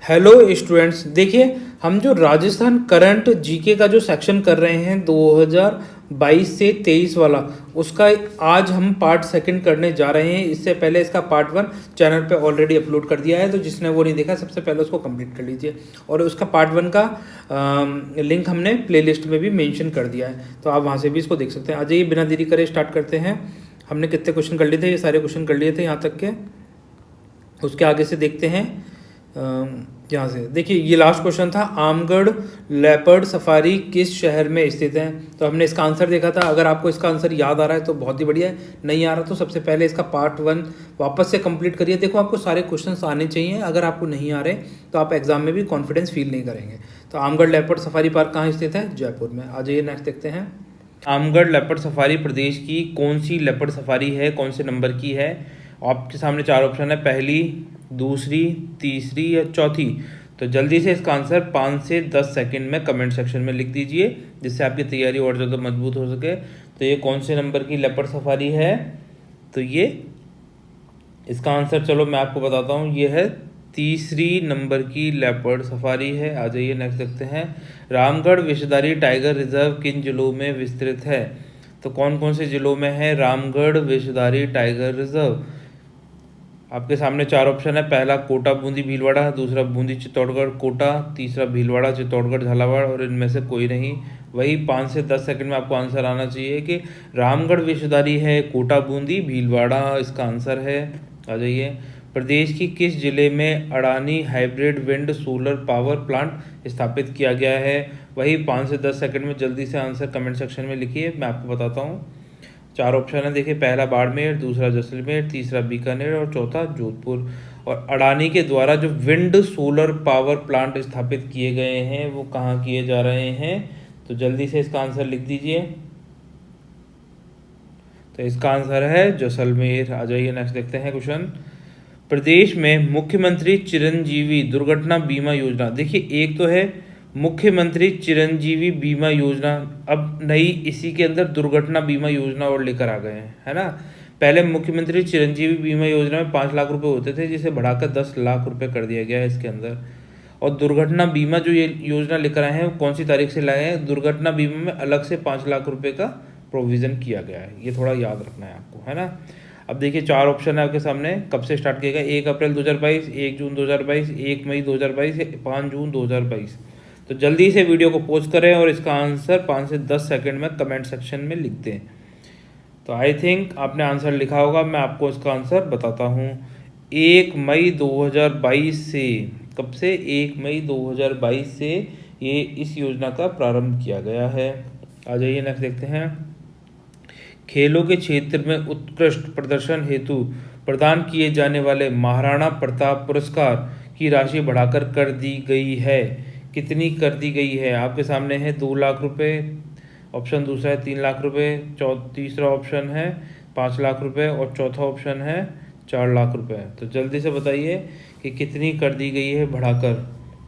Hello students, देखिए हम जो राजस्थान करंट जीके का जो सेक्शन कर रहे हैं 2022 से 23 वाला, उसका आज हम पार्ट सेकंड करने जा रहे हैं। इससे पहले इसका पार्ट वन चैनल पे ऑलरेडी अपलोड कर दिया है, तो जिसने वो नहीं देखा सबसे पहले उसको कंप्लीट कर लीजिए। और उसका पार्ट वन का लिंक हमने प्लेलिस्ट में भी मेंशन कर दिया है, तो आप वहाँ से भी इसको देख सकते हैं। आ जाइए, बिना देरी करे स्टार्ट करते हैं। हमने कितने क्वेश्चन कर लिए थे? ये सारे क्वेश्चन कर लिए थे यहाँ तक के। उसके आगे से देखते हैं। यहाँ से देखिए, ये लास्ट क्वेश्चन था, आमगढ़ लेपर्ड सफारी किस शहर में स्थित है? तो हमने इसका आंसर देखा था। अगर आपको इसका आंसर याद आ रहा है तो बहुत ही बढ़िया है, नहीं आ रहा तो सबसे पहले इसका पार्ट वन वापस से कंप्लीट करिए। देखो, आपको सारे क्वेश्चंस आने चाहिए। अगर आपको नहीं आ रहे तो आप एग्जाम में भी कॉन्फिडेंस फील नहीं करेंगे। तो आमगढ़ लेपर्ड सफारी पार्क कहाँ स्थित है? जयपुर में। आ जाइए, नेक्स्ट देखते हैं। आमगढ़ लेपर्ड सफारी प्रदेश की कौन सी लेपर्ड सफारी है, कौन से नंबर की है? आपके सामने चार ऑप्शन है, पहली, दूसरी, तीसरी या चौथी। तो जल्दी से इसका आंसर 5 से 10 सेकंड में कमेंट सेक्शन में लिख दीजिए, जिससे आपकी तैयारी और ज़्यादा मजबूत हो सके। तो ये कौन से नंबर की लेपर्ड सफारी है? तो ये इसका आंसर, चलो मैं आपको बताता हूँ, ये है तीसरी नंबर की लेपर्ड सफारी है। आ जाइए, नेक्स्ट देखते हैं। रामगढ़ विषधारी टाइगर रिजर्व किन जिलों में विस्तृत है? तो कौन कौन से जिलों में है रामगढ़ विषधारी टाइगर रिजर्व? आपके सामने चार ऑप्शन है, पहला कोटा बूंदी भीलवाड़ा, दूसरा बूंदी चित्तौड़गढ़ कोटा, तीसरा भीलवाड़ा चित्तौड़गढ़ झालावाड़, और इनमें से कोई नहीं। वही 5 से 10 सेकंड में आपको आंसर आना चाहिए कि रामगढ़ विषधारी है, कोटा बूंदी भीलवाड़ा इसका आंसर है। आ जाइए। प्रदेश की किस जिले में Adani hybrid wind solar power plant स्थापित किया गया है? वही 5 से 10 सेकंड में जल्दी से आंसर कमेंट सेक्शन में लिखिए, मैं आपको बताता हूँ। चार ऑप्शन है, देखिए, पहला बाड़मेर, दूसरा जैसलमेर, तीसरा बीकानेर और चौथा जोधपुर। और अडानी के द्वारा जो विंड सोलर पावर प्लांट स्थापित किए गए हैं वो कहाँ किए जा रहे हैं? तो जल्दी से इसका आंसर लिख दीजिए। तो इसका आंसर है जैसलमेर। आ जाइए, नेक्स्ट देखते हैं क्वेश्चन। प्रदेश में मुख्यमंत्री चिरंजीवी दुर्घटना बीमा योजना, देखिए एक तो है मुख्यमंत्री चिरंजीवी बीमा योजना, अब नई इसी के अंदर दुर्घटना बीमा योजना और लेकर आ गए हैं, है ना। पहले मुख्यमंत्री चिरंजीवी बीमा योजना में 5 लाख रुपए होते थे, जिसे बढ़ाकर 10 लाख रुपए कर दिया गया है इसके अंदर। और दुर्घटना बीमा जो ये योजना लेकर आए हैं वो कौन सी तारीख से लाए हैं? दुर्घटना बीमा में अलग से 5 लाख रुपए का प्रोविज़न किया गया है, ये थोड़ा याद रखना है आपको, है ना। अब देखिए, चार ऑप्शन है आपके सामने, कब से स्टार्ट किया गया? 1 अप्रैल 2022, 1 जून 2022, 1 मई 2022 या 5 जून 2022। तो जल्दी से वीडियो को पोस्ट करें और इसका आंसर 5 से 10 सेकंड में कमेंट सेक्शन में लिख दें। तो आई थिंक आपने आंसर लिखा होगा, मैं आपको इसका आंसर बताता हूँ। 1 मई 2022 से, कब से? 1 मई 2022 से ये इस योजना का प्रारंभ किया गया है। आ जाइए, नेक्स्ट देखते हैं। खेलों के क्षेत्र में उत्कृष्ट प्रदर्शन हेतु प्रदान किए जाने वाले महाराणा प्रताप पुरस्कार की राशि बढ़ाकर कर दी गई है। कितनी कर दी गई है? आपके सामने है 2 लाख रुपए, ऑप्शन दूसरा है 3 लाख रुपए, तीसरा ऑप्शन है 5 लाख रुपए और चौथा ऑप्शन है 4 लाख रुपए। तो जल्दी से बताइए कि कितनी कर दी गई है बढ़ाकर।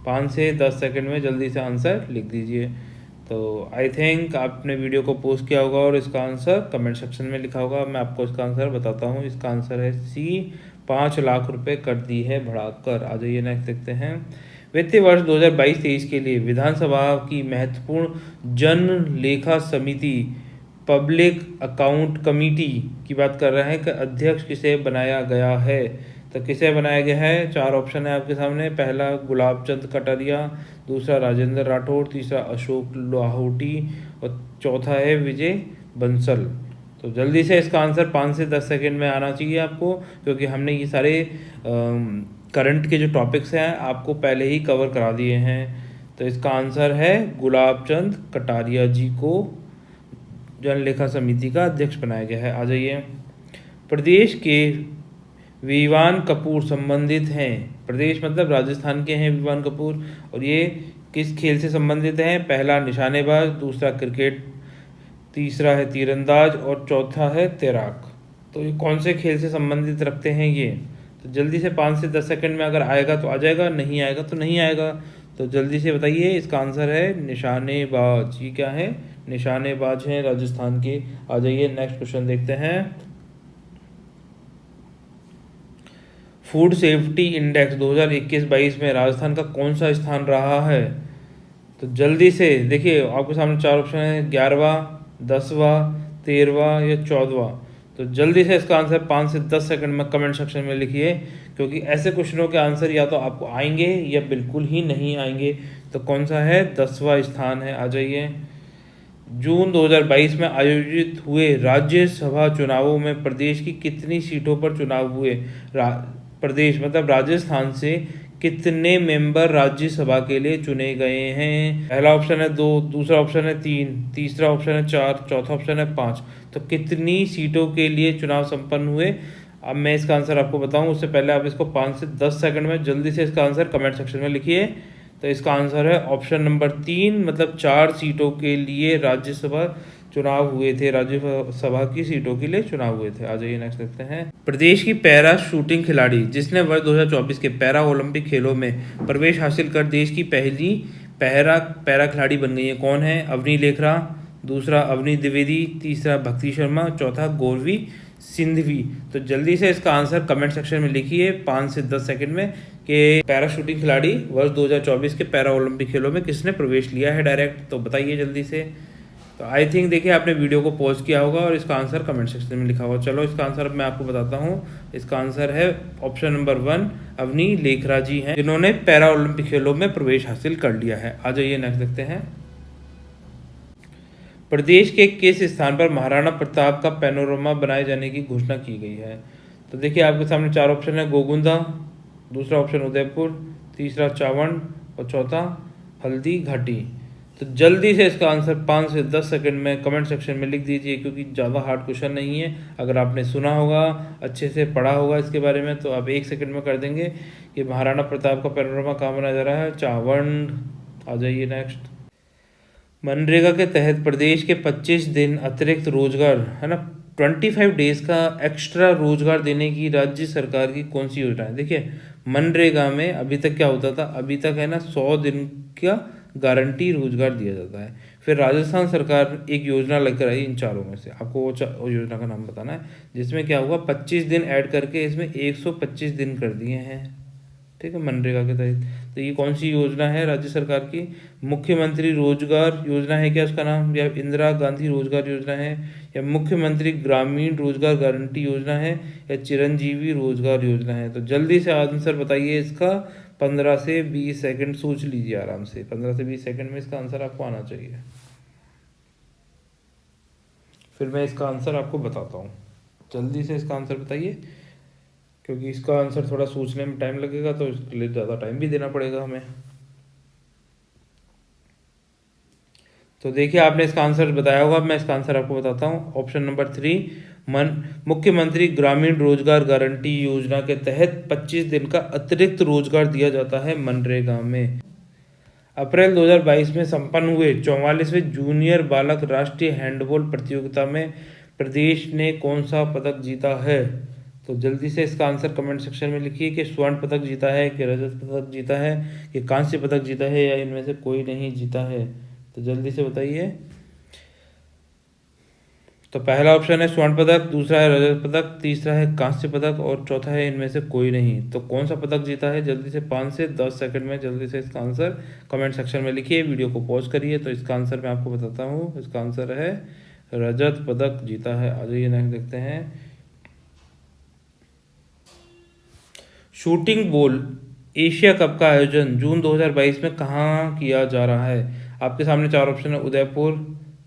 5 से 10 सेकंड में जल्दी से आंसर लिख दीजिए। तो आई थिंक आपने वीडियो को पोस्ट किया होगा और इसका आंसर कमेंट सेक्शन में लिखा होगा, मैं आपको इसका आंसर बताता हूँ। इसका आंसर है सी, 5 लाख रुपए कर दी है बढ़ाकर। आ जाइए, नेक्स्ट देखते हैं। वित्तीय वर्ष 2022-23 के लिए विधानसभा की महत्वपूर्ण जन लेखा समिति पब्लिक अकाउंट कमेटी की बात कर रहे हैं कि अध्यक्ष किसे बनाया गया है? तो किसे बनाया गया है? चार ऑप्शन है आपके सामने, पहला गुलाब चंद कटारिया, दूसरा राजेंद्र राठौड़, तीसरा अशोक लाहोटी और चौथा है विजय बंसल। तो जल्दी से इसका आंसर 5 से 10 सेकंड में आना चाहिए आपको, क्योंकि हमने ये सारे करंट के जो टॉपिक्स हैं आपको पहले ही कवर करा दिए हैं। तो इसका आंसर है गुलाब चंद कटारिया जी को जन लेखा समिति का अध्यक्ष बनाया गया है। आ जाइए। प्रदेश के विवान कपूर संबंधित हैं, प्रदेश मतलब राजस्थान के हैं विवान कपूर, और ये किस खेल से संबंधित हैं? पहला निशानेबाज, दूसरा क्रिकेट, तीसरा है तीरंदाज और चौथा है तैराक। तो ये कौन से खेल से संबंधित रखते हैं ये? तो जल्दी से 5 से 10 सेकंड में अगर आएगा तो आ जाएगा, नहीं आएगा तो नहीं आएगा। तो जल्दी से बताइए, इसका आंसर है निशानेबाज। ये क्या है? निशानेबाज हैं राजस्थान के। आ जाइए, नेक्स्ट क्वेश्चन देखते हैं। फूड सेफ्टी इंडेक्स 2021-22 में राजस्थान का कौन सा स्थान रहा है? तो जल्दी से देखिए, आपके सामने चार ऑप्शन है, 11वां, 10वां, 13वां या 14वां। तो जल्दी से इसका आंसर 5 से 10 सेकंड में कमेंट सेक्शन में लिखिए, क्योंकि ऐसे क्वेश्चनों के आंसर या तो आपको आएंगे या बिल्कुल ही नहीं आएंगे। तो कौन सा है? 10वां स्थान है, आ जाइए। जून 2022 में आयोजित हुए राज्यसभा चुनावों में प्रदेश की कितनी सीटों पर चुनाव हुए? प्रदेश मतलब राजस्थान से कितने मेंबर राज्यसभा के लिए चुने गए हैं? पहला ऑप्शन है 2, दूसरा ऑप्शन है 3, तीसरा ऑप्शन है 4, चौथा ऑप्शन है 5। तो कितनी सीटों के लिए चुनाव संपन्न हुए? अब मैं इसका आंसर आपको बताऊं उससे पहले आप इसको 5 से 10 सेकंड में जल्दी से इसका आंसर कमेंट सेक्शन में लिखिए। तो इसका आंसर है ऑप्शन नंबर 3, मतलब 4 सीटों के लिए राज्यसभा चुनाव हुए थे, राज्यसभा की सीटों के लिए चुनाव हुए थे। आ जाइए नेक्स्ट देखते हैं। प्रदेश की पैरा शूटिंग खिलाड़ी जिसने वर्ष 2024 के पैरा ओलंपिक खेलों में प्रवेश हासिल कर देश की पहली पैरा खिलाड़ी बन गई है, कौन है? अवनी लेखरा, दूसरा अवनी द्विवेदी, तीसरा भक्ति शर्मा, चौथा गौरवी सिंधवी। तो जल्दी से इसका आंसर कमेंट सेक्शन में लिखिए 5 से 10 सेकंड में कि पैरा शूटिंग खिलाड़ी वर्ष 2024 के पैरा ओलंपिक खेलों में किसने प्रवेश लिया है डायरेक्ट। तो बताइए जल्दी से। तो आई थिंक देखिए आपने वीडियो को पॉज किया होगा और इसका आंसर कमेंट सेक्शन में लिखा होगा। चलो इसका आंसर अब मैं आपको बताता हूँ। इसका आंसर है ऑप्शन नंबर 1, अवनी लेखरा जी हैं, जिन्होंने पैरा ओलंपिक खेलों में प्रवेश हासिल कर लिया है। आ जाइए नेक्स्ट देखते हैं। प्रदेश के किस स्थान पर महाराणा प्रताप का पैनोरमा बनाए जाने की घोषणा की गई है? तो देखिए आपके सामने चार ऑप्शन है, गोगुंदा, दूसरा ऑप्शन उदयपुर, तीसरा चावंड और चौथा हल्दी घाटी। तो जल्दी से इसका आंसर 5 से 10 सेकंड में कमेंट सेक्शन में लिख दीजिए, क्योंकि ज़्यादा हार्ड क्वेश्चन नहीं है। अगर आपने सुना होगा, अच्छे से पढ़ा होगा इसके बारे में, तो आप 1 सेकंड में कर देंगे कि महाराणा प्रताप का पैनोरमा कहाँ बनाया जा रहा है? चावंड। आ जाइए नेक्स्ट। मनरेगा के तहत प्रदेश के 25 दिन अतिरिक्त रोजगार है ना, 25 डेज का एक्स्ट्रा रोजगार देने की राज्य सरकार की कौन सी योजना है? देखिए मनरेगा में अभी तक क्या होता था, अभी तक है ना 100 दिन का गारंटी रोजगार दिया जाता है। फिर राजस्थान सरकार एक योजना लेकर आई इन चारों में से, आपको वो योजना का नाम बताना है, जिसमें क्या हुआ 25 दिन ऐड करके इसमें 125 दिन कर दिए हैं, ठीक है, मनरेगा के तहत। तो ये कौन सी योजना है राज्य सरकार की? मुख्यमंत्री रोजगार योजना है क्या उसका नाम, या इंदिरा गांधी रोजगार योजना है, या मुख्यमंत्री ग्रामीण रोजगार गारंटी योजना है, या चिरंजीवी रोजगार योजना है? तो जल्दी से आंसर बताइए इसका। 15 से 20 सेकंड सोच लीजिए आराम से, 15 से 20 सेकंड में इसका आंसर आपको आना चाहिए। फिर मैं इसका आंसर आपको बताता हूँ। जल्दी से इसका आंसर बताइए, क्योंकि इसका आंसर थोड़ा सोचने में टाइम लगेगा, तो इसके लिए ज़्यादा टाइम भी देना पड़ेगा हमें। तो देखिए आपने इसका आंसर बताया होगा, मैं इसका आंसर आपको बताता हूँ। ऑप्शन नंबर 3, मुख्यमंत्री ग्रामीण रोजगार गारंटी योजना के तहत 25 दिन का अतिरिक्त रोजगार दिया जाता है मनरेगा में। अप्रैल 2022 में संपन्न हुए 44वें जूनियर बालक राष्ट्रीय हैंडबॉल प्रतियोगिता में प्रदेश ने कौन सा पदक जीता है? तो जल्दी से इसका आंसर कमेंट सेक्शन में लिखिए कि स्वर्ण पदक जीता है, कि रजत पदक जीता है, कि कांस्य पदक जीता है, या इनमें से कोई नहीं जीता है। तो जल्दी से बताइए। तो पहला ऑप्शन है स्वर्ण पदक, दूसरा है रजत पदक, तीसरा है कांस्य पदक और चौथा है इनमें से कोई नहीं। तो कौन सा पदक जीता है? जल्दी से 5 से 10 सेकंड में जल्दी से इसका आंसर कमेंट सेक्शन में लिखिए, वीडियो को पॉज करिए। तो इसका आंसर मैं आपको बताता हूँ, इसका आंसर है रजत पदक जीता है। आ जाइए नेक्स्ट देखते हैं। शूटिंग बॉल एशिया कप का आयोजन जून 2022 में कहाँ किया जा रहा है? आपके सामने चार ऑप्शन है, उदयपुर,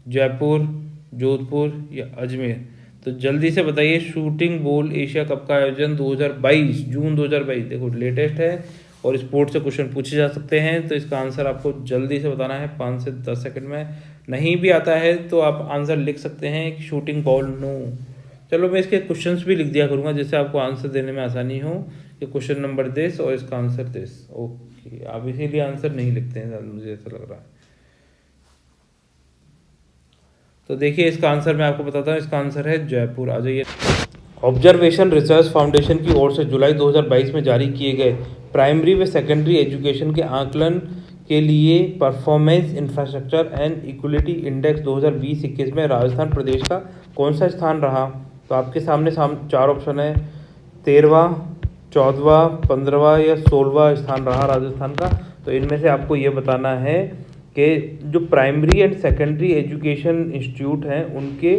जयपुर, जोधपुर या अजमेर। तो जल्दी से बताइए, शूटिंग बॉल एशिया कप का आयोजन 2022 जून 2022, देखो लेटेस्ट है और स्पोर्ट से क्वेश्चन पूछे जा सकते हैं। तो इसका आंसर आपको जल्दी से बताना है 5 से 10 सेकंड में। नहीं भी आता है तो आप आंसर लिख सकते हैं कि शूटिंग बॉल नो। चलो मैं इसके क्वेश्चंस भी लिख दिया करूँगा, जिससे आपको आंसर देने में आसानी हो, कि क्वेश्चन नंबर दिस और इसका आंसर दिस। ओके, आप इसीलिए आंसर नहीं लिखते हैं, मुझे ऐसा लग रहा है। तो देखिए इसका आंसर मैं आपको बताता हूँ, इसका आंसर है जयपुर। आ जाइए। ऑब्जर्वेशन रिसर्च फाउंडेशन की ओर से जुलाई 2022 में जारी किए गए प्राइमरी व सेकेंडरी एजुकेशन के आकलन के लिए performance infrastructure and equality index 2020-21 में राजस्थान प्रदेश का कौन सा स्थान रहा? तो आपके सामने चार ऑप्शन है, 13वां, 14वां, 15वां या 16वां स्थान रहा राजस्थान का। तो इनमें से आपको ये बताना है कि जो primary and secondary education institute हैं उनके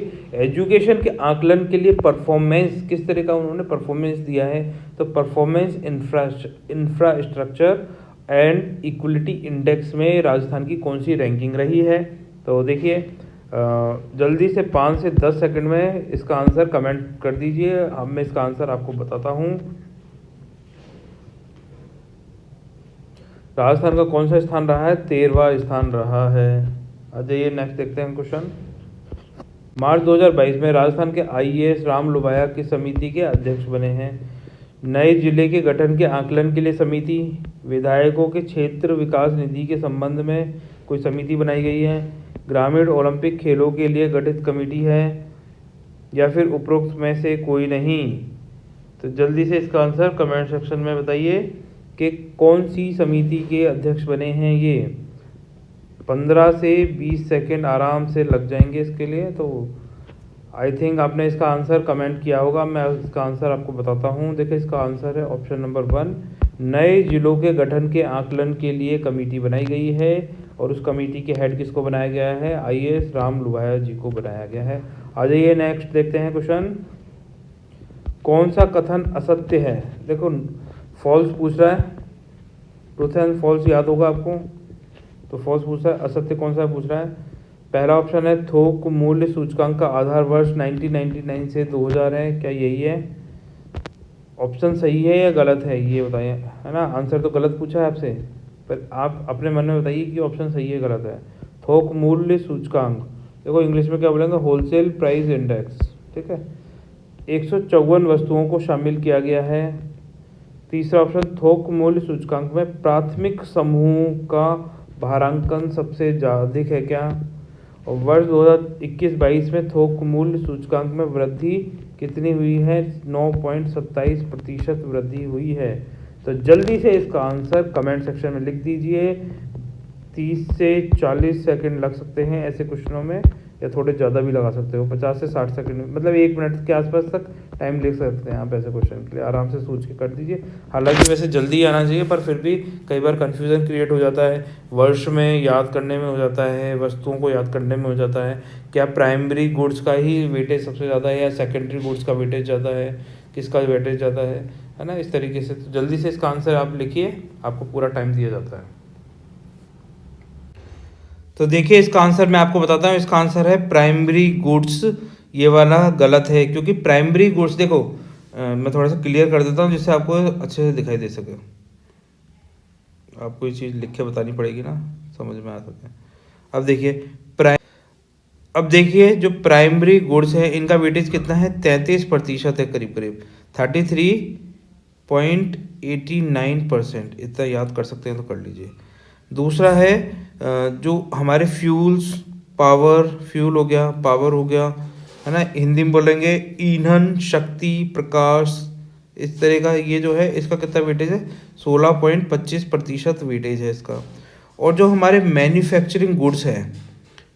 एजुकेशन के आकलन के लिए परफॉर्मेंस किस तरह का उन्होंने परफॉर्मेंस दिया है। तो performance infrastructure and equality index में राजस्थान की कौन सी रैंकिंग रही है। तो देखिए जल्दी से 5 से 10 सेकंड में इसका आंसर कमेंट कर दीजिए। अब मैं इसका आंसर आपको बताता हूँ। राजस्थान का कौन सा स्थान रहा है? 13वां स्थान रहा है। आ जाइए नेक्स्ट देखते हैं क्वेश्चन। मार्च 2022 में राजस्थान के आईएएस राम लुबाया किस समिति के अध्यक्ष बने हैं? नए जिले के गठन के आकलन के लिए समिति, विधायकों के क्षेत्र विकास निधि के संबंध में कोई समिति बनाई गई है, ग्रामीण ओलंपिक खेलों के लिए गठित कमेटी है, या फिर उपरोक्त में से कोई नहीं। तो जल्दी से इसका आंसर कमेंट सेक्शन में बताइए कि कौन सी समिति के अध्यक्ष बने हैं ये। 15 से 20 सेकंड आराम से लग जाएंगे इसके लिए। तो आई थिंक आपने इसका आंसर कमेंट किया होगा। मैं इसका आंसर आपको बताता हूँ। देखिए इसका आंसर है ऑप्शन नंबर 1, नए जिलों के गठन के आकलन के लिए कमेटी बनाई गई है और उस कमेटी के हेड किसको बनाया गया है? आईएएस राम लुबाया जी को बनाया गया है। आ जाइए नेक्स्ट देखते हैं क्वेश्चन। कौन सा कथन असत्य है? देखो फॉल्स पूछ रहा है, ट्रूथ एंड फॉल्स याद होगा आपको। तो फॉल्स पूछ रहा है, असत्य कौन सा पूछ रहा है? पहला ऑप्शन है थोक मूल्य सूचकांक का आधार वर्ष 1999 से 2000 है। क्या यही है? ऑप्शन सही है या गलत है ये बताइए, है ना। आंसर तो गलत पूछा है आपसे, पर आप अपने मन में बताइए कि ऑप्शन सही है गलत है। थोक मूल्य सूचकांक, देखो इंग्लिश में क्या बोलेंगे? होलसेल प्राइस इंडेक्स, ठीक है। 154 वस्तुओं को शामिल किया गया है। तीसरा ऑप्शन, थोक मूल्य सूचकांक में प्राथमिक समूह का भारांकन सबसे अधिक है क्या? और वर्ष 2021-22 में थोक मूल्य सूचकांक में वृद्धि कितनी हुई है? 9.27% वृद्धि हुई है। तो जल्दी से इसका आंसर कमेंट सेक्शन में लिख दीजिए। 30 से 40 सेकंड लग सकते हैं ऐसे क्वेश्चनों में, या थोड़े ज़्यादा भी लगा सकते हो, 50 से 60 सेकंड, मतलब 1 मिनट के आसपास तक टाइम ले सकते हैं आप ऐसे क्वेश्चन के लिए। आराम से सोच के कर दीजिए। हालांकि वैसे जल्दी आना चाहिए, पर फिर भी कई बार कन्फ्यूज़न क्रिएट हो जाता है। वर्ष में याद करने में हो जाता है, वस्तुओं को याद करने में हो जाता है। क्या प्राइमरी गुड्स का ही वेटेज सबसे ज़्यादा है या सेकेंडरी गुड्स का वेटेज ज़्यादा है? किसका वेटेज ज़्यादा है ना, इस तरीके से। तो जल्दी से इसका आंसर आप लिखिए, आपको पूरा टाइम दिया जाता है। तो देखिए इसका आंसर मैं आपको बताता हूँ। इसका आंसर है प्राइमरी गुड्स। ये वाला गलत है, क्योंकि प्राइमरी गुड्स देखो मैं थोड़ा सा क्लियर कर देता हूँ जिससे आपको अच्छे से दिखाई दे सके। आपको ये चीज़ लिख के बतानी पड़ेगी ना, समझ में आ सके। अब देखिए जो प्राइमरी गुड्स है इनका वेटेज कितना है? 33% है, करीब करीब 33.89%। इतना याद कर सकते हैं तो कर लीजिए। दूसरा है जो हमारे फ्यूल्स, फ्यूल हो गया, पावर हो गया, है ना, हिंदी में बोलेंगे ईंधन, शक्ति, प्रकाश, इस तरह का ये जो है इसका कितना वेटेज है? 16.25% वेटेज है इसका। और जो हमारे मैन्युफैक्चरिंग गुड्स हैं,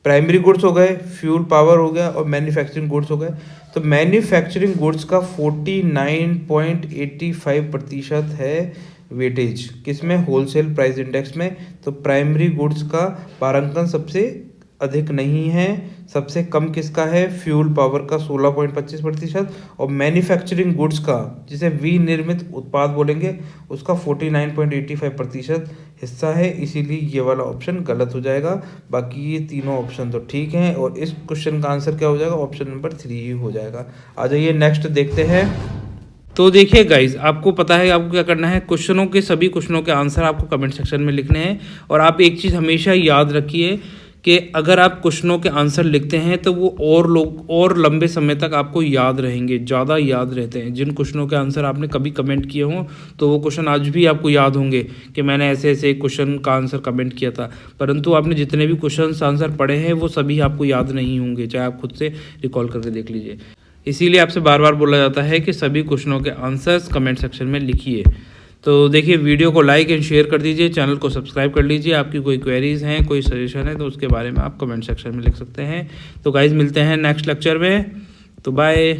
प्राइमरी गुड्स हो गए, फ्यूल, पावर हो गया और मैन्युफैक्चरिंग गुड्स हो गए। तो मैन्युफैक्चरिंग गुड्स का 49.85% है वेटेज, किसमें? होलसेल प्राइस इंडेक्स में। तो प्राइमरी गुड्स का भारांकन सबसे अधिक नहीं है। सबसे कम किसका है? फ्यूल पावर का 16.25%, और मैन्युफैक्चरिंग गुड्स का, जिसे विनिर्मित उत्पाद बोलेंगे, उसका 49.85% हिस्सा है। इसीलिए ये वाला ऑप्शन गलत हो जाएगा। बाकी ये तीनों ऑप्शन तो ठीक हैं, और इस क्वेश्चन का आंसर क्या हो जाएगा? ऑप्शन नंबर 3 हो जाएगा। आ जाइए नेक्स्ट देखते हैं। तो देखिए गाइज, आपको पता है आपको क्या करना है। क्वेश्चनों के सभी क्वेश्चनों के आंसर आपको कमेंट सेक्शन में लिखने हैं। और आप एक चीज़ हमेशा याद रखिए कि अगर आप क्वेश्चनों के आंसर लिखते हैं तो वो और लंबे समय तक आपको याद रहेंगे, ज़्यादा याद रहते हैं। जिन क्वेश्चनों के आंसर आपने कभी कमेंट किए हों तो वो क्वेश्चन आज भी आपको याद होंगे कि मैंने ऐसे ऐसे क्वेश्चन का आंसर कमेंट किया था। परंतु आपने जितने भी क्वेश्चन आंसर पढ़े हैं वो सभी आपको याद नहीं होंगे, चाहे आप खुद से रिकॉल करके देख लीजिए। इसीलिए आपसे बार बार बोला जाता है कि सभी क्वेश्चनों के आंसर्स कमेंट सेक्शन में लिखिए। तो देखिए वीडियो को लाइक एंड शेयर कर दीजिए, चैनल को सब्सक्राइब कर लीजिए। आपकी कोई क्वेरीज़ हैं, कोई सजेशन है तो उसके बारे में आप कमेंट सेक्शन में लिख सकते हैं। तो गाइज़ मिलते हैं नेक्स्ट लेक्चर में। तो बाय।